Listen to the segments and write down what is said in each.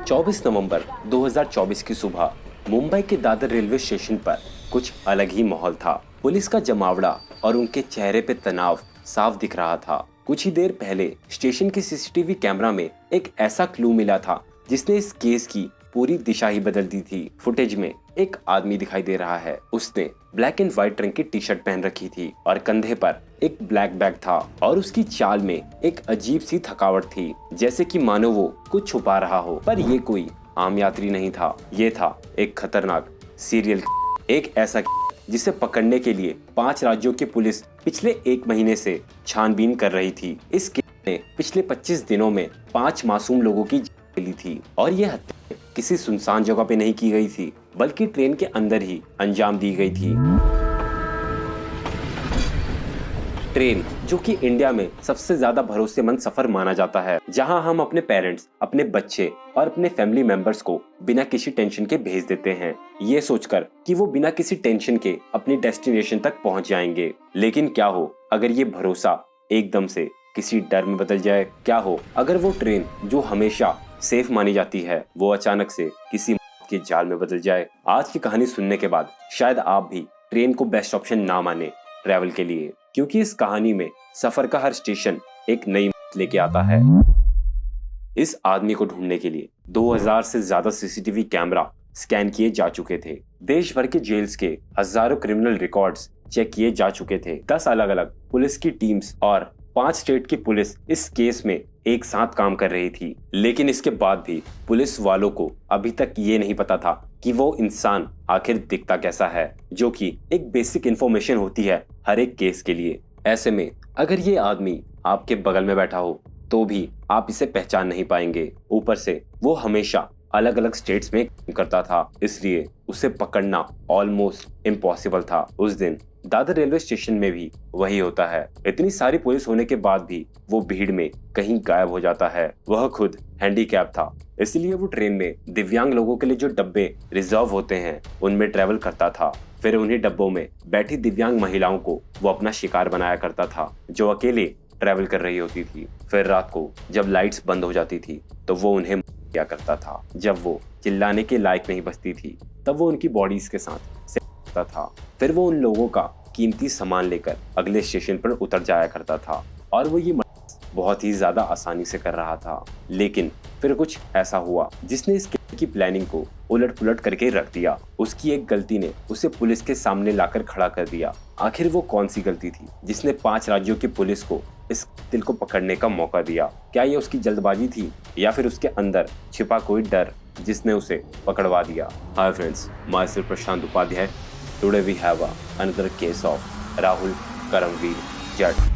24 नवंबर 2024 की सुबह मुंबई के दादर रेलवे स्टेशन पर कुछ अलग ही माहौल था। पुलिस का जमावड़ा और उनके चेहरे पे तनाव साफ दिख रहा था। कुछ ही देर पहले स्टेशन के सीसीटीवी कैमरा में एक ऐसा क्लू मिला था जिसने इस केस की पूरी दिशा ही बदल दी थी। फुटेज में एक आदमी दिखाई दे रहा है। उसने ब्लैक एंड व्हाइट रंग की टी शर्ट पहन रखी थी और कंधे पर एक ब्लैक बैग था और उसकी चाल में एक अजीब सी थकावट थी, जैसे कि मानो वो कुछ छुपा रहा हो। पर ये कोई आम यात्री नहीं था, ये था एक खतरनाक सीरियल, एक ऐसा जिसे पकड़ने के लिए 5 राज्यों की पुलिस पिछले 1 महीने से छानबीन कर रही थी। इस केस ने पिछले 25 दिनों में 5 मासूम लोगों की जान ली थी और यह हत्या किसी सुनसान जगह पे नहीं की गई थी, बल्कि ट्रेन के अंदर ही अंजाम दी गई थी। ट्रेन, जो कि इंडिया में सबसे ज्यादा भरोसेमंद सफर माना जाता है, जहां हम अपने पेरेंट्स, अपने बच्चे और अपने फैमिली मेंबर्स को बिना किसी टेंशन के भेज देते हैं, ये सोचकर कि वो बिना किसी टेंशन के अपनी डेस्टिनेशन तक पहुंच जाएंगे। लेकिन क्या हो अगर ये भरोसा एकदम से किसी डर में बदल जाए? क्या हो अगर वो ट्रेन जो हमेशा सेफ मानी जाती है, वो अचानक से किसी के जाल में बदल जाए? आज की कहानी सुनने के बाद शायद आप भी ट्रेन को बेस्ट ऑप्शन ना माने ट्रैवल के लिए, क्योंकि इस कहानी में सफर का हर स्टेशन एक नई लेके आता है। इस आदमी को ढूंढने के लिए 2000 से ज्यादा सीसीटीवी कैमरा स्कैन किए जा चुके थे। देश भर के जेल्स के हजारों क्रिमिनल रिकॉर्ड्स चेक किए जा चुके थे। 10 अलग अलग पुलिस की टीम्स और 5 स्टेट की पुलिस इस केस में एक साथ काम कर रही थी। लेकिन इसके बाद भी पुलिस वालों को अभी तक ये नहीं पता था कि वो इंसान आखिर दिखता कैसा है, जो कि एक बेसिक इंफॉर्मेशन होती है हर एक केस के लिए। ऐसे में अगर ये आदमी आपके बगल में बैठा हो तो भी आप इसे पहचान नहीं पाएंगे। ऊपर से वो हमेशा अलग अलग स्टेट्स में काम करता था, इसलिए उसे पकड़ना ऑलमोस्ट इम्पॉसिबल था। उस दिन दादर रेलवे स्टेशन में भी वही होता है। इतनी सारी पुलिस होने के बाद भी वो भीड़ में कहीं गायब हो जाता है। वह खुद हैंडीकैप था, इसलिए वो ट्रेन में दिव्यांग लोगों के लिए जो डब्बे रिजर्व होते हैं उनमें ट्रेवल करता था। फिर उन्हीं डब्बों में बैठी दिव्यांग महिलाओं को वो अपना शिकार बनाया करता था, जो अकेले ट्रेवल कर रही होती थी। फिर रात को जब लाइट्स बंद हो जाती थी तो वो उन्हें क्या करता था। जब वो चिल्लाने के लायक नहीं बचती थी तब वो उनकी बॉडीज के साथ सेक्स था। फिर वो उन लोगों का कीमती सामान लेकर अगले स्टेशन पर उतर जाया करता था और वो ये बहुत ही ज्यादा आसानी से कर रहा था। लेकिन फिर कुछ ऐसा हुआ जिसने इस की प्लानिंग को उलट पुलट करके रख दिया। उसकी एक गलती ने उसे पुलिस के सामने लाकर खड़ा कर दिया। आखिर वो कौन सी गलती थी जिसने 5 राज्यों की पुलिस को इस कातिल को पकड़ने का मौका दिया? क्या ये उसकी जल्दबाजी थी या फिर उसके अंदर छिपा कोई डर जिसने उसे पकड़वा दिया? Hi friends, myself Prashant Upadhyay. Today we have another case of Rahul Karamvir Jat.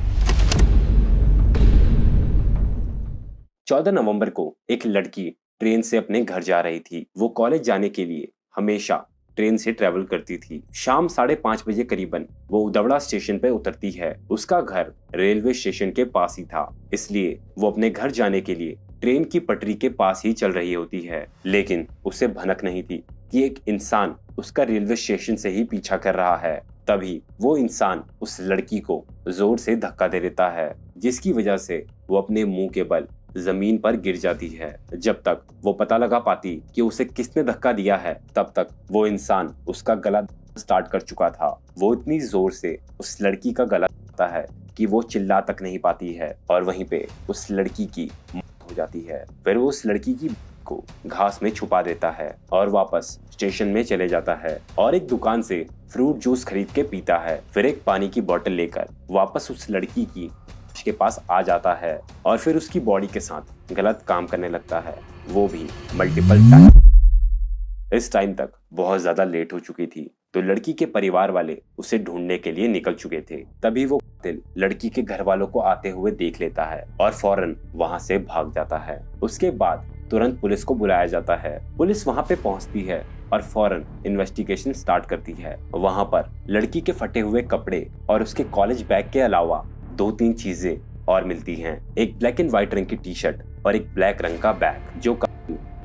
14 नवंबर को एक लड़की ट्रेन से अपने घर जा रही थी। वो कॉलेज जाने के लिए हमेशा ट्रेन से ट्रेवल करती थी। शाम 5:30 बजे करीबन वो उदवड़ा स्टेशन पे उतरती है। उसका घर रेलवे स्टेशन के पास ही था, इसलिए वो अपने घर जाने के लिए ट्रेन की पटरी के पास ही चल रही होती है। लेकिन उसे भनक नहीं थी कि एक इंसान उसका रेलवे स्टेशन से ही पीछा कर रहा है। तभी वो इंसान उस लड़की को जोर से धक्का दे देता है, जिसकी वजह से वो अपने मुंह के बल जमीन पर गिर जाती है। जब तक वो पता लगा पाती कि उसे किसने धक्का दिया है, तब तक वो इंसान उसका गला स्टार्ट कर चुका था। वो इतनी जोर से उस लड़की का गला दबाता है कि वो चिल्ला तक नहीं पाती है और वहीं पे उस लड़की की मौत हो जाती है। फिर वो उस लड़की की को घास में छुपा देता है और वापस स्टेशन में चले जाता है और एक दुकान से फ्रूट जूस खरीद के पीता है। फिर एक पानी की बोतल लेकर वापस उस लड़की की के पास आ जाता है और फिर उसकी बॉडी के साथ गलत काम करने लगता है, वो भी मल्टीपल टाइम। इस टाइम तक बहुत ज्यादा लेट हो चुकी थी, तो लड़की के परिवार वाले उसे ढूंढने के लिए निकल चुके थे। तभी वो कातिल लड़की के घर वालों को आते हुए देख लेता है और फौरन वहां से भाग जाता है। उसके बाद तुरंत पुलिस को बुलाया जाता है। पुलिस वहां पे पहुंचती है और फौरन इन्वेस्टिगेशन स्टार्ट करती है। वहां पर लड़की के फटे हुए कपड़े और उसके कॉलेज बैग के अलावा 2-3 चीजें और मिलती हैं। एक ब्लैक एंड व्हाइट रंग की टी शर्ट और एक ब्लैक रंग का बैग, जो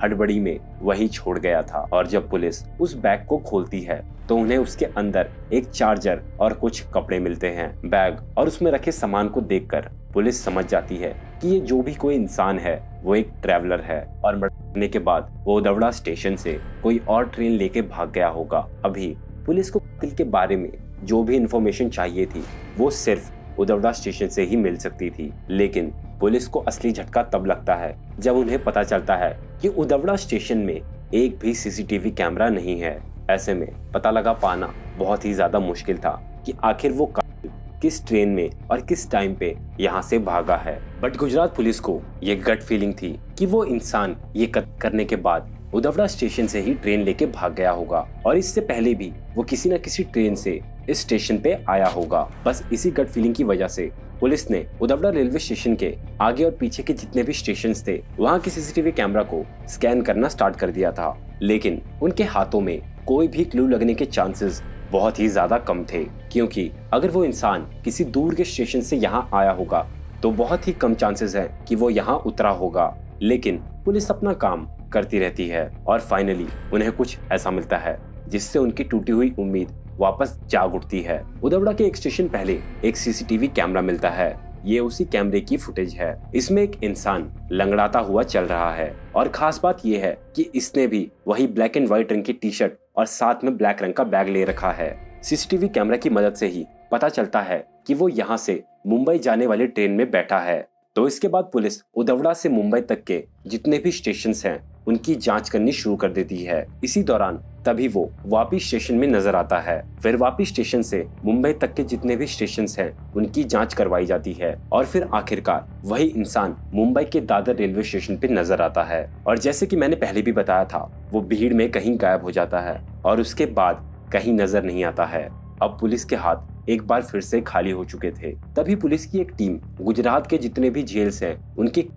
हड़बड़ी में वहीं छोड़ गया था। और जब पुलिस उस बैग को खोलती है तो उन्हें उसके अंदर एक चार्जर और कुछ कपड़े मिलते हैं। बैग और उसमें रखे सामान को देखकर पुलिस समझ जाती है कि ये जो भी कोई इंसान है वो एक ट्रैवलर है और मरने के बाद वो उदवड़ा स्टेशन से कोई और ट्रेन लेके भाग गया होगा। अभी पुलिस को कातिल के बारे में जो भी इंफॉर्मेशन चाहिए थी वो सिर्फ उदवड़ा स्टेशन से ही मिल सकती थी, लेकिन पुलिस को असली झटका तब लगता है जब उन्हें पता चलता है कि उदवड़ा स्टेशन में एक भी सीसीटीवी कैमरा नहीं है। ऐसे में पता लगा पाना बहुत ही ज्यादा मुश्किल था कि आखिर वो कातिल किस ट्रेन में और किस टाइम पे यहाँ से भागा है। बट गुजरात पुलिस को ये गट फीलिंग थी कि वो इंसान ये कत्ल करने के बाद उदवड़ा स्टेशन से ही ट्रेन लेके भाग गया होगा और इससे पहले भी वो किसी न किसी ट्रेन से इस स्टेशन पे आया होगा। बस इसी गट फीलिंग की वजह से पुलिस ने उदवड़ा रेलवे स्टेशन के आगे और पीछे के जितने भी स्टेशन थे वहाँ के सीसीटीवी कैमरा को स्कैन करना स्टार्ट कर दिया था, लेकिन उनके हाथों में कोई भी क्लू लगने के चांसेस बहुत ही ज्यादा कम थे, क्योंकि अगर वो इंसान किसी दूर के स्टेशन से यहाँ आया होगा तो बहुत ही कम चांसेस है कि वो यहाँ उतरा होगा। लेकिन पुलिस अपना काम करती रहती है और फाइनली उन्हें कुछ ऐसा मिलता है जिससे उनकी टूटी हुई उम्मीद वापस जाग उठती है। उदवड़ा के एक स्टेशन पहले एक सीसीटीवी कैमरा मिलता है। ये उसी कैमरे की फुटेज है। इसमें एक इंसान लंगड़ाता हुआ चल रहा है और खास बात यह है कि इसने भी वही ब्लैक एंड व्हाइट रंग की टी शर्ट और साथ में ब्लैक रंग का बैग ले रखा है। सीसीटीवी कैमरा की मदद से ही पता चलता है कि वो यहाँ से मुंबई जाने वाली ट्रेन में बैठा है। तो इसके बाद पुलिस उदवड़ा से मुंबई तक के जितने भी स्टेशंस हैं उनकी जांच करनी शुरू कर देती है। इसी दौरान तभी वो वापी स्टेशन में नजर आता है। फिर वापी स्टेशन से मुंबई तक के जितने भी स्टेशंस हैं उनकी जांच करवाई जाती है और फिर आखिरकार वही इंसान मुंबई के दादर रेलवे स्टेशन पे नजर आता है और जैसे कि मैंने पहले भी बताया था वो भीड़ में कहीं गायब हो जाता है और उसके बाद कहीं नजर नहीं आता है। अब पुलिस के हाथ एक बार फिर से खाली हो चुके थे। तभी पुलिस की एक टीम गुजरात के जितने भी जेल्स हैं उनके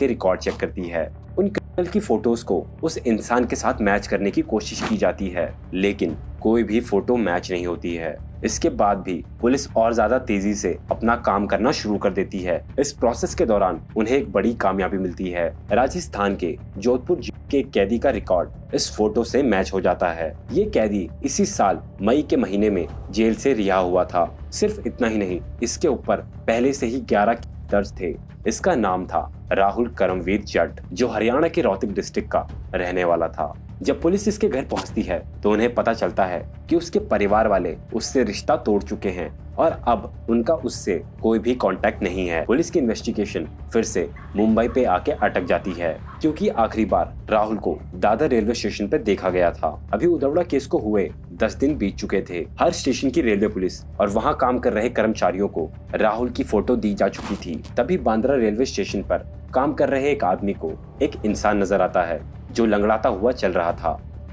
रिकॉर्ड चेक करती है। उन क्रिमिनल की फोटोज को उस इंसान के साथ मैच करने की कोशिश की जाती है, लेकिन कोई भी फोटो मैच नहीं होती है। इसके बाद भी पुलिस और ज्यादा तेजी से अपना काम करना शुरू कर देती है। इस प्रोसेस के दौरान उन्हें एक बड़ी कामयाबी मिलती है। राजस्थान के जोधपुर के कैदी का रिकॉर्ड इस फोटो से मैच हो जाता है। ये कैदी इसी साल मई के महीने में जेल से रिहा हुआ था। सिर्फ इतना ही नहीं, इसके ऊपर पहले से ही 11 दर्ज थे। इसका नाम था राहुल करमवीर जट, जो हरियाणा के रोहतक डिस्ट्रिक्ट का रहने वाला था। जब पुलिस इसके घर पहुंचती है तो उन्हें पता चलता है कि उसके परिवार वाले उससे रिश्ता तोड़ चुके हैं और अब उनका उससे कोई भी कांटेक्ट नहीं है। पुलिस की इन्वेस्टिगेशन फिर से मुंबई पे आके अटक जाती है, क्योंकि आखिरी बार राहुल को दादर रेलवे स्टेशन पे देखा गया था। अभी उदवड़ा केस को हुए 10 दिन बीत चुके थे। हर स्टेशन की रेलवे पुलिस और वहाँ काम कर रहे कर्मचारियों को राहुल की फोटो दी जा चुकी थी। तभी बांद्रा रेलवे स्टेशन पर काम कर रहे एक आदमी को एक इंसान नजर आता है जो लंगड़ाता हुआ चल रहा था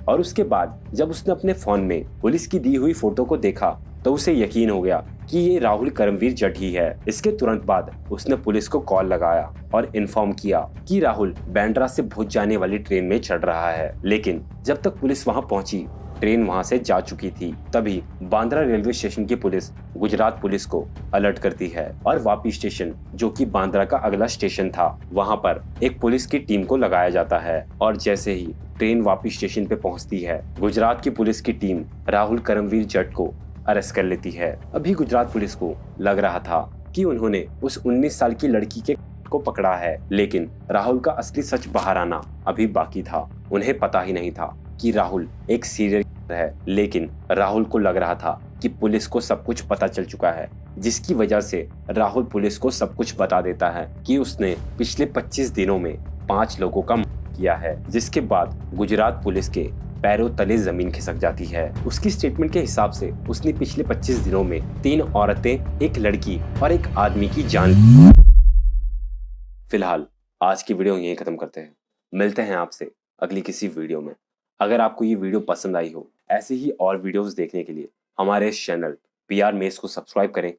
और उसके बाद जब उसने अपने फोन में पुलिस की दी हुई फोटो को देखा तो उसे यकीन हो गया कि ये राहुल करमवीर जट ही है। इसके तुरंत बाद उसने पुलिस को कॉल लगाया और इन्फॉर्म किया कि राहुल बांद्रा से भुज जाने वाली ट्रेन में चढ़ रहा है। लेकिन जब तक पुलिस वहां पहुंची ट्रेन वहां से जा चुकी थी। तभी बांद्रा रेलवे स्टेशन की पुलिस गुजरात पुलिस को अलर्ट करती है और वापी स्टेशन, जो कि बांद्रा का अगला स्टेशन था, वहां पर एक पुलिस की टीम को लगाया जाता है। और जैसे ही ट्रेन वापी स्टेशन पे पहुंचती है, गुजरात की पुलिस की टीम राहुल करमवीर जट को अरेस्ट कर लेती है। अभी गुजरात पुलिस को लग रहा था कि उन्होंने उस 19 साल की लड़की के को पकड़ा है, लेकिन राहुल का असली सच बाहर आना अभी बाकी था। उन्हें पता ही नहीं था कि राहुल एक सीरियल किलर है, लेकिन राहुल को लग रहा था कि पुलिस को सब कुछ पता चल चुका है, जिसकी वजह से राहुल पुलिस को सब कुछ बता देता है कि उसने पिछले 25 दिनों में 5 लोगों का मर्डर किया है। जिसके बाद गुजरात पुलिस के पैरों तले जमीन खिसक जाती है। उसकी स्टेटमेंट के हिसाब से उसने पिछले 25 दिनों में 3 औरतें, एक लड़की और एक आदमी की जान ली। फिलहाल आज की वीडियो यहीं खत्म करते हैं। मिलते हैं आपसे अगली किसी वीडियो में। अगर आपको ये वीडियो पसंद आई हो, ऐसे ही और वीडियोस देखने के लिए हमारे इस चैनल PR मेस को सब्सक्राइब करें